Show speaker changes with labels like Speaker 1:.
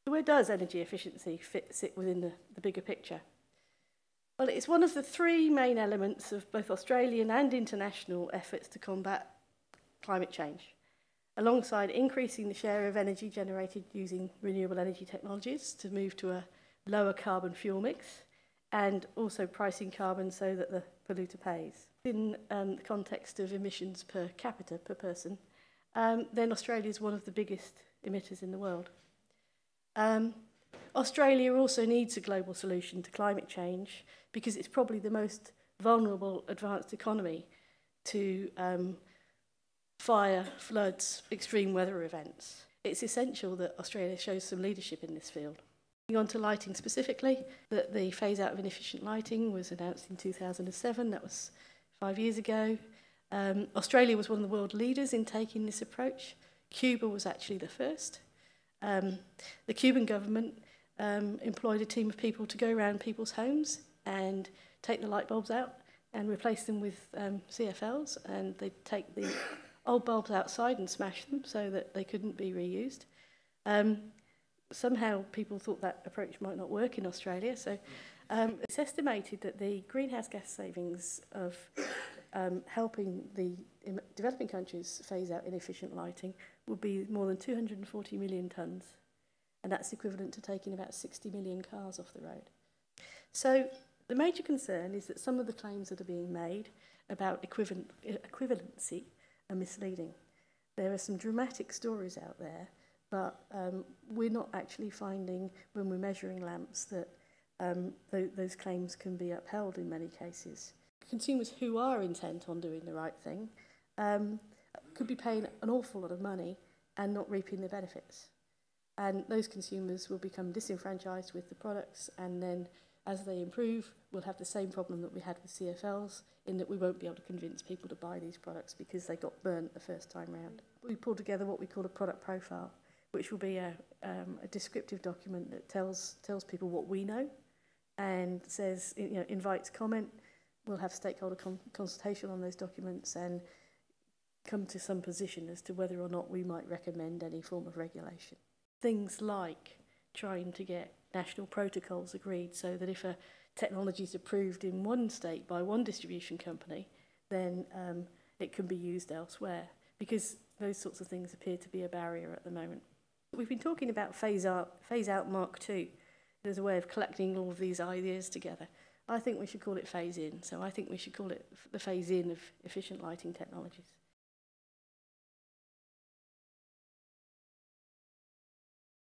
Speaker 1: Where does energy efficiency sit within the bigger picture? Well, it's one of the three main elements of both Australian and international efforts to combat climate change, alongside increasing the share of energy generated using renewable energy technologies to move to a lower carbon fuel mix, and also pricing carbon so that the polluter pays. In the context of emissions per capita, per person, then Australia is one of the biggest emitters in the world. Australia also needs a global solution to climate change because it's probably the most vulnerable advanced economy to fire, floods, extreme weather events. It's essential that Australia shows some leadership in this field. Moving on to lighting specifically, that the phase out of inefficient lighting was announced in 2007, that was 5 years ago. Australia was one of the world leaders in taking this approach. Cuba was actually the first. The Cuban government employed a team of people to go around people's homes and take the light bulbs out and replace them with CFLs, and they'd take the old bulbs outside and smash them so that they couldn't be reused. Somehow people thought that approach might not work in Australia, so it's estimated that the greenhouse gas savings of helping the developing countries phase out inefficient lighting will be more than 240 million tonnes, and that's equivalent to taking about 60 million cars off the road. So the major concern is that some of the claims that are being made about equivalency are misleading. There are some dramatic stories out there, but we're not actually finding, when we're measuring lamps, that those claims can be upheld in many cases. Consumers who are intent on doing the right thing could be paying an awful lot of money and not reaping the benefits. And those consumers will become disenfranchised with the products, and then as they improve, we'll have the same problem that we had with CFLs, in that we won't be able to convince people to buy these products because they got burnt the first time round. We pulled together what we call a product profile, which will be a descriptive document that tells people what we know and says, invites comment. We'll have stakeholder consultation on those documents and come to some position as to whether or not we might recommend any form of regulation. Things like trying to get national protocols agreed so that if a technology is approved in one state by one distribution company, then it can be used elsewhere, because those sorts of things appear to be a barrier at the moment. We've been talking about phase out Mark II. There's a way of collecting all of these ideas together. I think we should call it phase in, so I think we should call it the phase in of efficient lighting technologies.